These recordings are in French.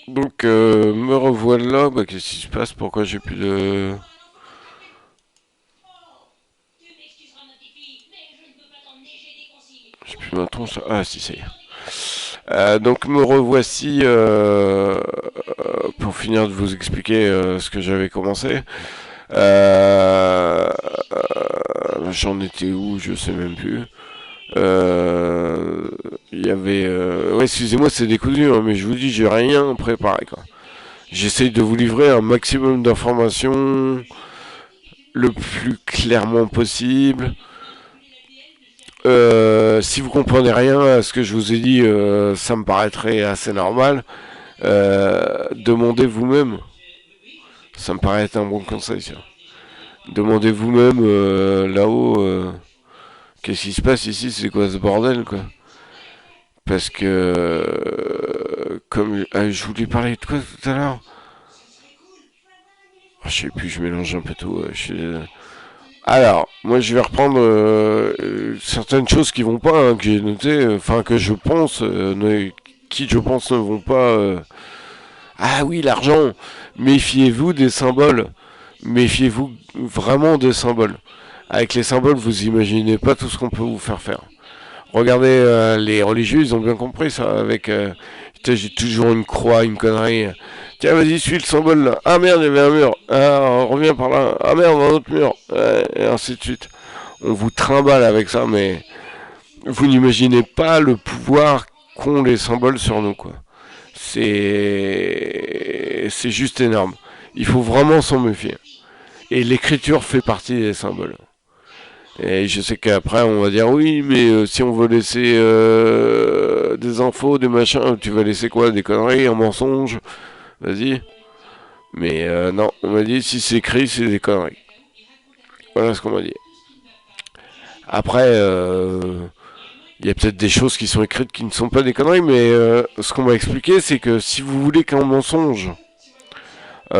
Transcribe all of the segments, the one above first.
Donc, me revoilà. Bah, qu'est-ce qui se passe? Pourquoi j'ai plus de... J'ai plus ma tronche. Ah, si, ça y est. Donc, me revoici pour finir de vous expliquer ce que j'avais commencé. J'en étais où? Je sais même plus. Il y avait... Ouais, excusez-moi, c'est décousu, hein, mais je vous dis, j'ai rien préparé, quoi. J'essaye de vous livrer un maximum d'informations le plus clairement possible. Si vous comprenez rien à ce que je vous ai dit, ça me paraîtrait assez normal. Demandez vous-même. Ça me paraît être un bon conseil, ça. Demandez vous-même là-haut qu'est-ce qui se passe ici, c'est quoi ce bordel, quoi. Parce que, comme je voulais parler de quoi tout à l'heure. Ah, je sais plus, je mélange un peu tout. Alors, moi je vais reprendre certaines choses qui vont pas, hein, que j'ai notées, enfin que je pense, qui je pense ne vont pas. Ah oui, l'argent. Méfiez-vous des symboles. Méfiez-vous vraiment des symboles. Avec les symboles, vous imaginez pas tout ce qu'on peut vous faire faire. Regardez, les religieux, ils ont bien compris ça. Avec, j'ai toujours une croix, une connerie. Tiens, vas-y, suis le symbole là. Ah merde, il y avait un mur. Ah, reviens par là. Ah merde, un autre mur. Et ainsi de suite. On vous trimballe avec ça, mais vous n'imaginez pas le pouvoir qu'ont les symboles sur nous, quoi. C'est juste énorme. Il faut vraiment s'en méfier. Et l'écriture fait partie des symboles. Et je sais qu'après on va dire oui, mais si on veut laisser des infos, des machins, tu vas laisser quoi? Des conneries, un mensonge? Vas-y. Mais non, on m'a dit si c'est écrit, c'est des conneries. Voilà ce qu'on m'a dit. Après, il y a peut-être des choses qui sont écrites qui ne sont pas des conneries, mais ce qu'on m'a expliqué, c'est que si vous voulez qu'un mensonge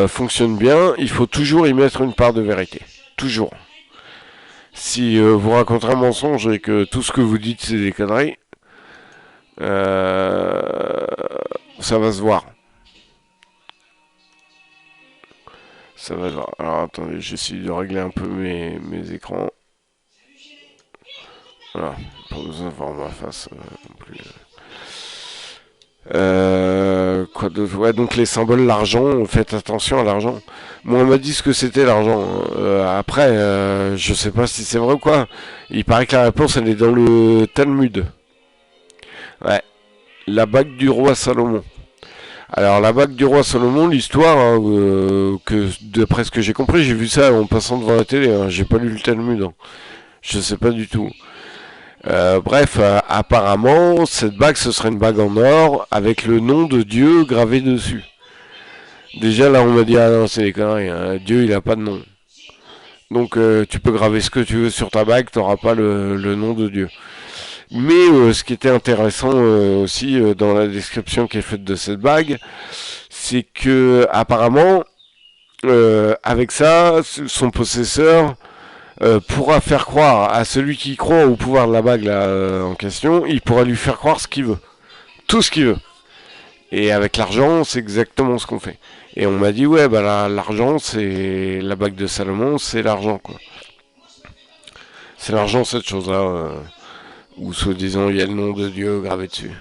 fonctionne bien, il faut toujours y mettre une part de vérité. Toujours. Si vous racontez un mensonge et que tout ce que vous dites c'est des conneries, euh, ça va se voir. Ça va se voir. Alors attendez, j'essaie de régler un peu mes écrans. Voilà, pas besoin de voir ma face non plus. Quoi d'autre? Ouais, donc les symboles, l'argent, faites attention à l'argent. Moi, on m'a dit ce que c'était l'argent. Après, je sais pas si c'est vrai ou quoi. Il paraît que la réponse, elle est dans le Talmud. Ouais, la bague du roi Salomon. Alors, la bague du roi Salomon, l'histoire, hein, que d'après ce que j'ai compris, j'ai vu ça en passant devant la télé. Hein, j'ai pas lu le Talmud. Hein. Je sais pas du tout. Bref, apparemment, cette bague, ce serait une bague en or avec le nom de Dieu gravé dessus. Déjà là, on m'a dit ah non, c'est des conneries. Hein. Dieu, il a pas de nom. Donc tu peux graver ce que tu veux sur ta bague, t'auras pas le nom de Dieu. Mais ce qui était intéressant aussi dans la description qui est faite de cette bague, c'est que apparemment, avec ça, son possesseur pourra faire croire à celui qui croit au pouvoir de la bague là, en question, il pourra lui faire croire ce qu'il veut, tout ce qu'il veut. Et avec l'argent, c'est exactement ce qu'on fait. Et on m'a dit ouais, bah l'argent, c'est la bague de Salomon, c'est l'argent quoi. C'est l'argent cette chose-là, où soi-disant il y a le nom de Dieu gravé dessus.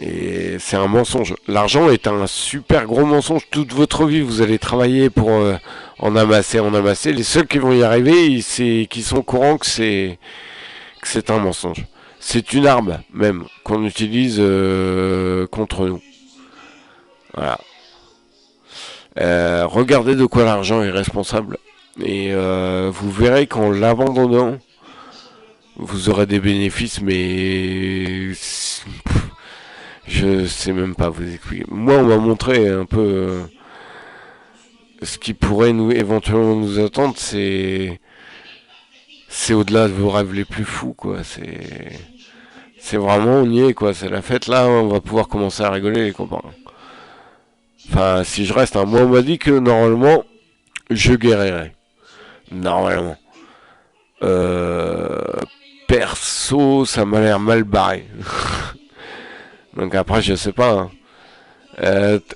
Et c'est un mensonge. L'argent est un super gros mensonge. Toute votre vie, vous allez travailler pour en amasser, en amasser. Les seuls qui vont y arriver, c'est qui sont au courant que c'est un mensonge. C'est une arme même qu'on utilise contre nous. Voilà. Regardez de quoi l'argent est responsable. Et vous verrez qu'en l'abandonnant, vous aurez des bénéfices, mais je sais même pas vous expliquer. Moi, on m'a montré un peu ce qui pourrait nous éventuellement nous attendre, c'est au-delà de vos rêves les plus fous, quoi. C'est vraiment on y est, quoi. C'est la fête là, on va pouvoir commencer à rigoler, les copains. Enfin, si je reste, hein. Moi, on m'a dit que normalement, je guérirais. Normalement. Euh, Perso, ça m'a l'air mal barré. Donc après, je sais pas. Hein.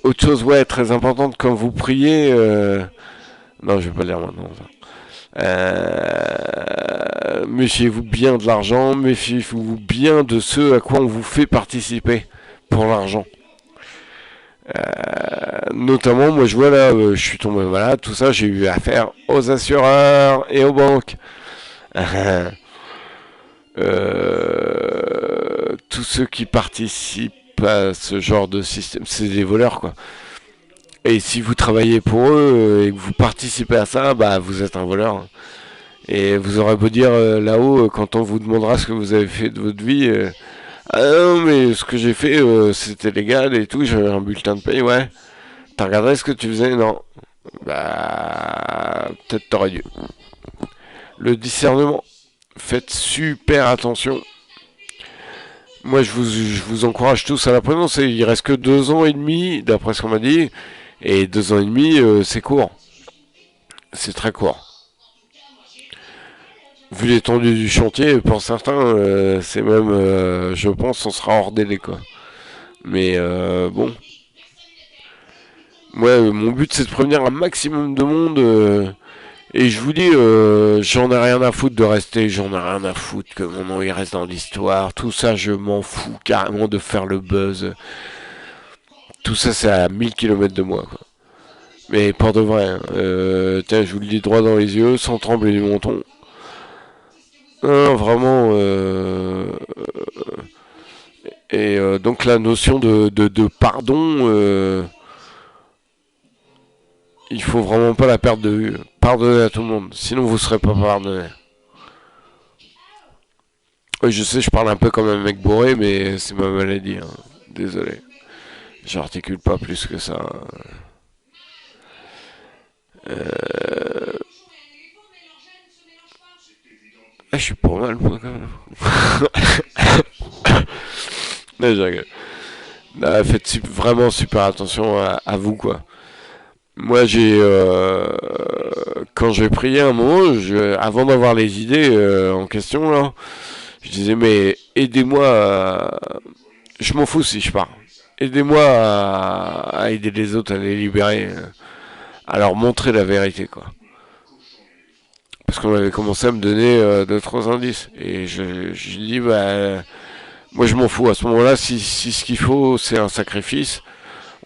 Autre chose, ouais, très importante quand vous priez. Non, je vais pas le dire maintenant. Ça. Méfiez-vous bien de l'argent, méfiez-vous bien de ceux à quoi on vous fait participer pour l'argent. Notamment, moi je vois là, je suis tombé malade, tout ça, j'ai eu affaire aux assureurs et aux banques. Tous ceux qui participent à ce genre de système, c'est des voleurs quoi. Et si vous travaillez pour eux et que vous participez à ça, bah vous êtes un voleur. Et vous aurez beau dire là-haut, quand on vous demandera ce que vous avez fait de votre vie, ah non mais ce que j'ai fait c'était légal et tout, j'avais un bulletin de paye, ouais. T'as regardé ce que tu faisais? Non. Bah peut-être t'aurais dû. Le discernement, faites super attention. Moi je vous encourage tous à la présence, il reste que 2 ans et demi, d'après ce qu'on m'a dit, et 2 ans et demi c'est court. C'est très court. Vu l'étendue du chantier, pour certains, c'est même, je pense, on sera hors délai, quoi. Mais bon, ouais, mon but c'est de prévenir un maximum de monde. Et je vous dis, j'en ai rien à foutre de rester, j'en ai rien à foutre que mon nom il reste dans l'histoire. Tout ça, je m'en fous carrément de faire le buzz. Tout ça, c'est à 1000 km de moi, quoi. Mais pour de vrai, hein, tiens, je vous le dis droit dans les yeux, sans trembler du menton. Non, vraiment, et donc la notion de pardon, il faut vraiment pas la perdre de vue. Pardonnez à tout le monde, sinon vous serez pas pardonné. Oui, je sais, je parle un peu comme un mec bourré, mais c'est ma maladie. Hein. Désolé, j'articule pas plus que ça. Euh... Ah, je suis pas mal, moi, quand même. Mais je rigole. Faites vraiment super attention à vous, quoi. Moi, quand j'ai prié un moment, avant d'avoir les idées en question, là, je disais, mais aidez-moi, je m'en fous si je pars. Aidez-moi à aider les autres à les libérer, à leur montrer la vérité, quoi. Parce qu'on avait commencé à me donner 2, 3 indices. Et je dis, bah, moi je m'en fous. À ce moment-là, si ce qu'il faut, c'est un sacrifice,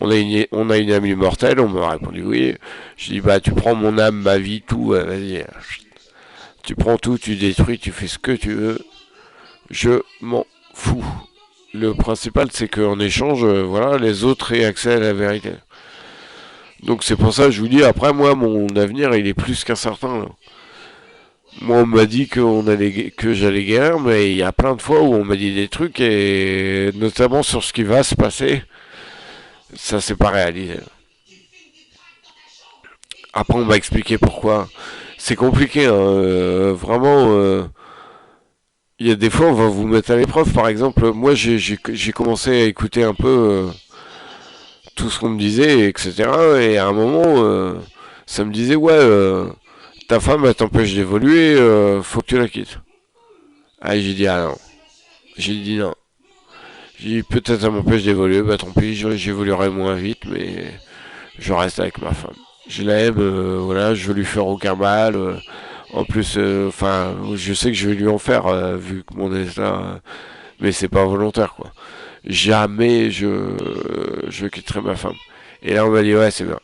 on a une âme immortelle, on m'a répondu oui. Je dis, bah, tu prends mon âme, ma vie, tout, vas-y. Tu prends tout, tu détruis, tu fais ce que tu veux. Je m'en fous. Le principal, c'est qu'en échange, voilà, les autres aient accès à la vérité. Donc c'est pour ça que je vous dis, après, moi, mon avenir, il est plus qu'incertain. Là. Moi, on m'a dit que j'allais guérir, mais il y a plein de fois où on m'a dit des trucs, et notamment sur ce qui va se passer, ça s'est pas réalisé. Après, on m'a expliqué pourquoi. C'est compliqué, hein, vraiment. Il y a des fois, on va vous mettre à l'épreuve. Par exemple, moi, j'ai commencé à écouter un peu tout ce qu'on me disait, etc. Et à un moment, ça me disait, ouais, ta femme, elle t'empêche d'évoluer, faut que tu la quittes. Ah, j'ai dit, ah non. J'ai dit non. J'ai dit, peut-être ça m'empêche d'évoluer, bah tant pis, j'évoluerai moins vite, mais je reste avec ma femme. Je l'aime, voilà, je veux lui faire aucun mal. En plus, enfin, je sais que je vais lui en faire, vu que mon état, mais c'est pas volontaire, quoi. Jamais je quitterai ma femme. Et là, on m'a dit, ouais, c'est bien.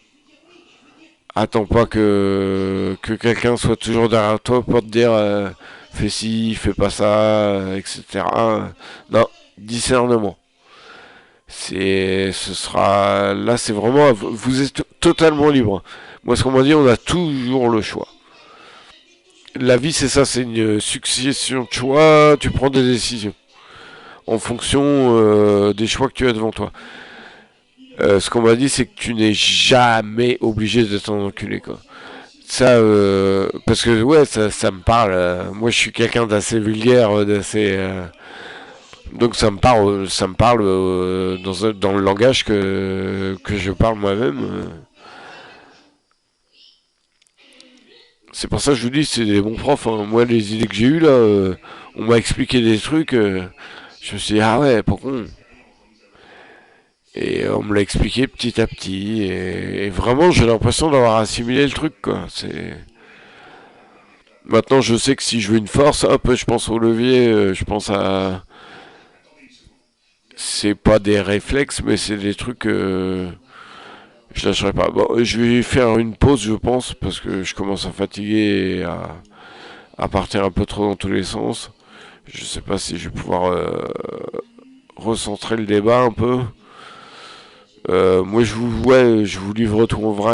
Attends pas que quelqu'un soit toujours derrière toi pour te dire, fais ci, fais pas ça, etc. Non, discernement. Ce sera, là, c'est vraiment, vous êtes totalement libre. Moi, ce qu'on m'a dit, on a toujours le choix. La vie, c'est ça, c'est une succession de choix. Tu prends des décisions en fonction des choix que tu as devant toi. Ce qu'on m'a dit, c'est que tu n'es jamais obligé d'être un enculé, quoi. Ça, parce que ouais, ça me parle. Moi, je suis quelqu'un d'assez vulgaire, d'assez. Donc ça me parle dans le langage que je parle moi-même. C'est pour ça que je vous dis, c'est des bons profs. Hein. Moi, les idées que j'ai eues là, on m'a expliqué des trucs. Je me suis dit, ah ouais, pourquoi Et on me l'a expliqué petit à petit. Et vraiment, j'ai l'impression d'avoir assimilé le truc, quoi. C'est... Maintenant, je sais que si je veux une force, hop, je pense au levier, je pense à... C'est pas des réflexes, mais c'est des trucs... je lâcherai pas. Bon, je vais faire une pause, je pense, parce que je commence à fatiguer et à partir un peu trop dans tous les sens. Je sais pas si je vais pouvoir recentrer le débat un peu. Moi, je vous livre tout en vrai.